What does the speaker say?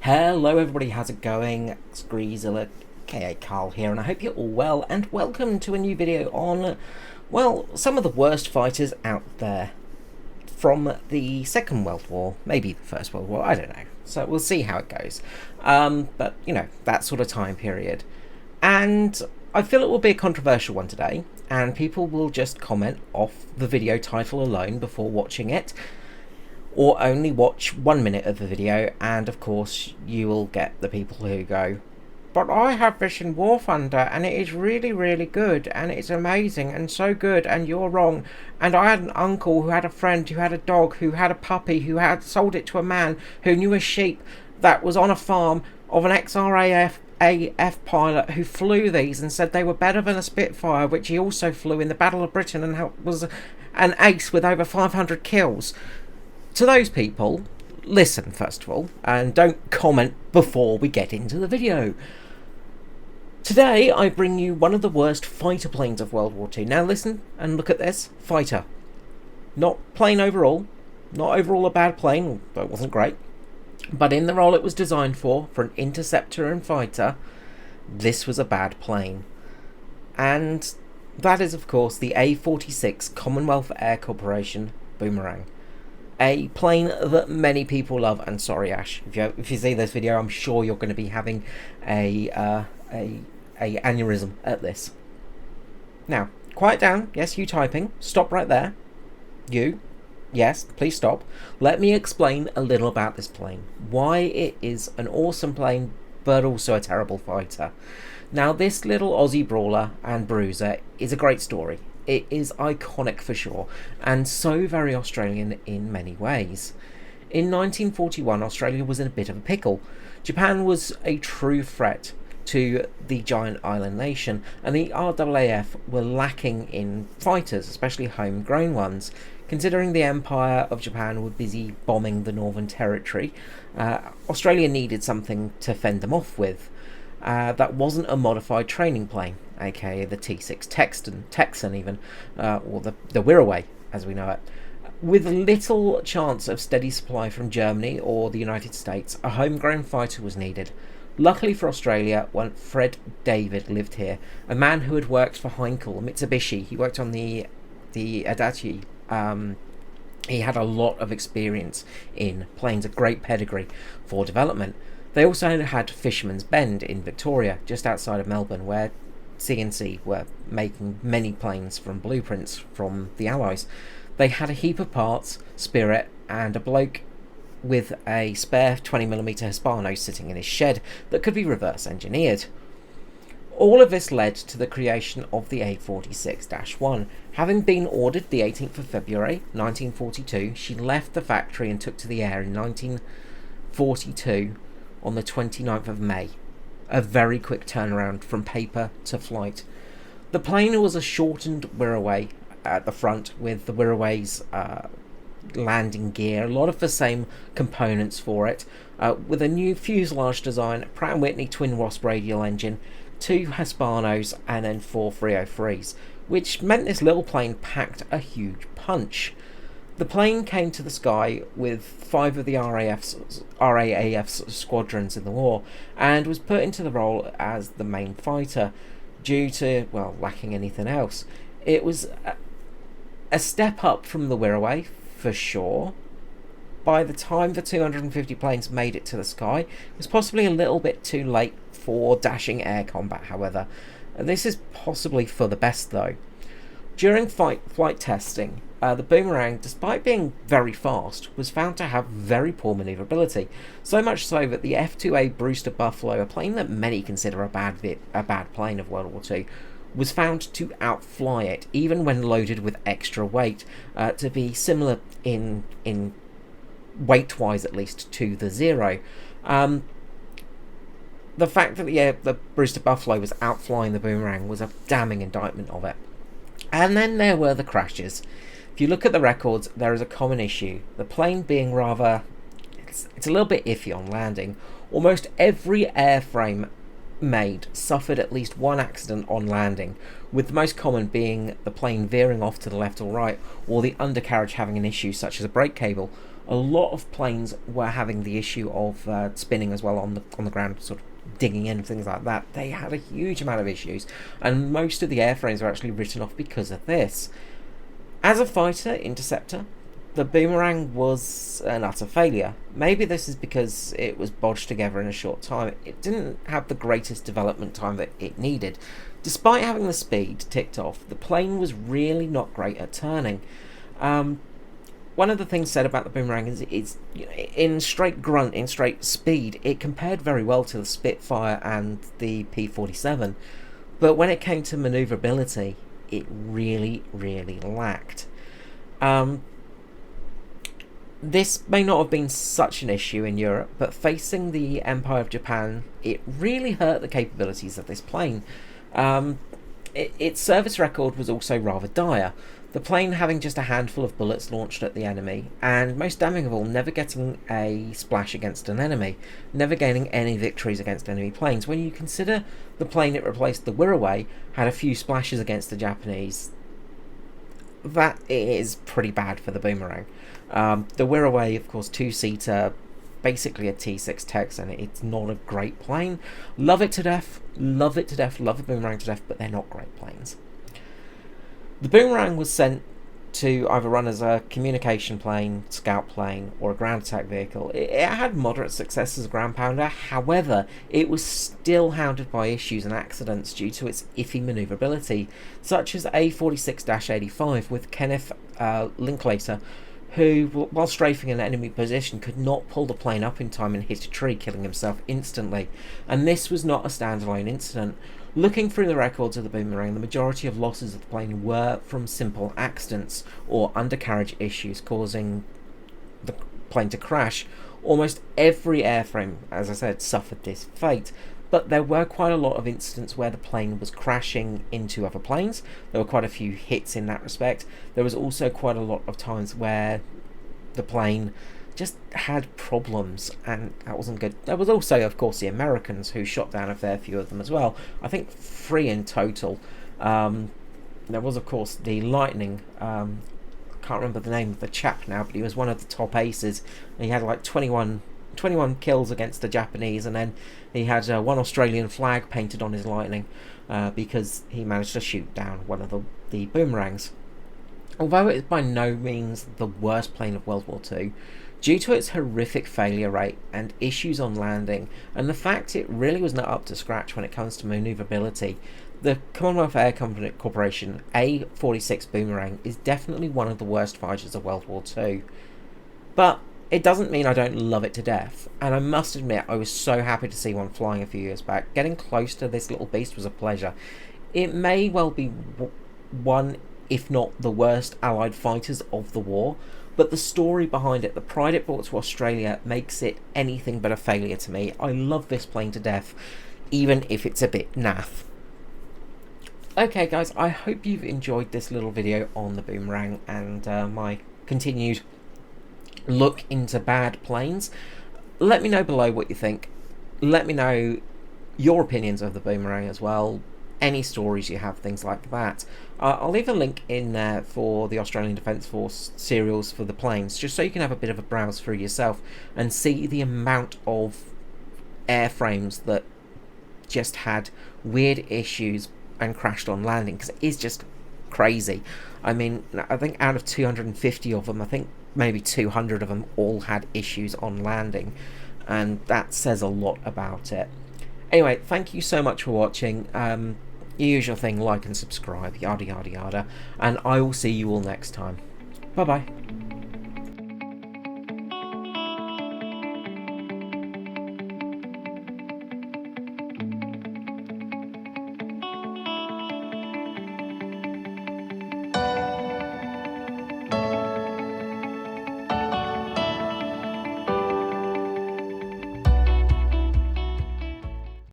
Hello everybody, how's it going? It's Greasilla, aka Carl here, and I hope you're all well, and welcome to a new video on, well, some of the worst fighters out there from the Second World War, maybe the First World War, I don't know. So we'll see how it goes. But, you know, that sort of time period. And I feel it will be a controversial one today, and people will just comment off the video title alone before watching it, or only watch 1 minute of the video, and of course you will get the people who go, but I have this in War Thunder and it is really really good and it's amazing and so good and you're wrong, and I had an uncle who had a friend who had a dog who had a puppy who had sold it to a man who knew a sheep that was on a farm of an ex-RAF pilot who flew these and said they were better than a Spitfire, which he also flew in the Battle of Britain and was an ace with over 500 kills. To those people, listen first of all, and don't comment before we get into the video. Today I bring you one of the worst fighter planes of World War II. Now listen and look at this. Fighter. Not plane overall. Not overall a bad plane, though it wasn't great. But in the role it was designed for an interceptor and fighter, this was a bad plane. And that is of course the A-46 Commonwealth Air Corporation Boomerang. A plane that many people love, and sorry Ash, if you see this video, I'm sure you're going to be having a aneurysm at this. Now, quiet down. Yes, you typing. Stop right there. You. Yes, please stop. Let me explain a little about this plane. Why it is an awesome plane, but also a terrible fighter. Now, this little Aussie brawler and bruiser is a great story. It is iconic for sure, and so very Australian in many ways. In 1941, Australia was in a bit of a pickle. Japan was a true threat to the giant island nation, and the RAAF were lacking in fighters, especially homegrown ones. Considering the Empire of Japan were busy bombing the Northern Territory, Australia needed something to fend them off with. That wasn't a modified training plane, aka the T6 Texan even, or the Wirraway as we know it. With little chance of steady supply from Germany or the United States, a homegrown fighter was needed. Luckily for Australia, one Fred David lived here, a man who had worked for Heinkel, Mitsubishi. He worked on the Adachi. He had a lot of experience in planes, a great pedigree for development. They also had Fisherman's Bend in Victoria, just outside of Melbourne, where CNC were making many planes from blueprints from the Allies. They had a heap of parts, spirit, and a bloke with a spare 20mm Hispano sitting in his shed that could be reverse engineered. All of this led to the creation of the A-46-1. Having been ordered the 18th of February 1942, she left the factory and took to the air in 1942 on the 29th of May. A very quick turnaround from paper to flight. The plane was a shortened Wirraway at the front, with the Wirraway's landing gear, a lot of the same components for it, with a new fuselage design, Pratt & Whitney twin Wasp radial engine, 2 Hispanos and then 4 303s, which meant this little plane packed a huge punch. The plane came to the sky with 5 of the RAAF's squadrons in the war, and was put into the role as the main fighter due to, well, lacking anything else. It was a step up from the Wirraway, for sure. By the time the 250 planes made it to the sky, it was possibly a little bit too late for dashing air combat, however. This is possibly for the best though. During flight testing, the Boomerang, despite being very fast, was found to have very poor manoeuvrability. So much so that the F-2A Brewster Buffalo, a plane that many consider a bad plane of World War II, was found to outfly it, even when loaded with extra weight, to be similar in weight-wise at least to the Zero. The fact that the Brewster Buffalo was outflying the Boomerang was a damning indictment of it. And then there were the crashes. If you look at the records, there is a common issue. The plane being rather... It's a little bit iffy on landing. Almost every airframe made suffered at least one accident on landing, with the most common being the plane veering off to the left or right, or the undercarriage having an issue such as a brake cable. a lot of planes were having the issue of spinning as well on the ground, sort of digging in, things like that. They had a huge amount of issues, and most of the airframes were actually written off because of this. As a fighter interceptor, the Boomerang was an utter failure. Maybe this is because it was bodged together in a short time. It didn't have the greatest development time that it needed. Despite having the speed ticked off, the plane was really not great at turning. One of the things said about the Boomerang is it's in straight grunt, in straight speed, it compared very well to the Spitfire and the P-47. But when it came to manoeuvrability, it really, really lacked. This may not have been such an issue in Europe, but facing the Empire of Japan, it really hurt the capabilities of this plane. Its service record was also rather dire, the plane having just a handful of bullets launched at the enemy, and most damning of all, never getting a splash against an enemy, never gaining any victories against enemy planes. When you consider the plane it replaced, the Wirraway, had a few splashes against the Japanese, that is pretty bad for the Boomerang. The Wirraway, of course, two-seater, basically a T6 Texan. It's not a great plane. Love it to death, love the Boomerang to death, but they're not great planes. The Boomerang was sent to either run as a communication plane, scout plane, or a ground attack vehicle. It had moderate success as a ground pounder, however, it was still hounded by issues and accidents due to its iffy manoeuvrability, such as A-46-85 with Kenneth Linklater, who, while strafing an enemy position, could not pull the plane up in time and hit a tree, killing himself instantly. And this was not a standalone incident. Looking through the records of the Boomerang, the majority of losses of the plane were from simple accidents or undercarriage issues causing the plane to crash. Almost every airframe, as I said, suffered this fate, but there were quite a lot of incidents where the plane was crashing into other planes. There were quite a few hits in that respect. There was also quite a lot of times where the plane just had problems, and that wasn't good. There was also, of course, the Americans, who shot down a fair few of them as well. I think 3 in total. There was, of course, the Lightning. Can't remember the name of the chap now, but he was one of the top aces. And he had like 21 kills against the Japanese, and then he had one Australian flag painted on his Lightning because he managed to shoot down one of the Boomerangs. Although it is by no means the worst plane of World War II, due to its horrific failure rate and issues on landing, and the fact it really was not up to scratch when it comes to manoeuvrability, the Commonwealth Air Company Corporation A-46 Boomerang is definitely one of the worst fighters of World War II. But it doesn't mean I don't love it to death, and I must admit I was so happy to see one flying a few years back. Getting close to this little beast was a pleasure. It may well be one, if not the worst, Allied fighters of the war, but the story behind it, the pride it brought to Australia, makes it anything but a failure to me. I love this plane to death, even if it's a bit naff. Okay guys, I hope you've enjoyed this little video on the Boomerang and my continued look into bad planes. Let me know below what you think. Let me know your opinions of the Boomerang as well. Any stories you have, things like that. I'll leave a link in there for the Australian Defence Force serials for the planes, just so you can have a bit of a browse through yourself and see the amount of airframes that just had weird issues and crashed on landing, because it is just crazy. I mean, I think out of 250 of them, I think maybe 200 of them all had issues on landing, and that says a lot about it. Anyway, thank you so much for watching. Usual thing, like and subscribe, yada yada yada, and I will see you all next time. Bye bye.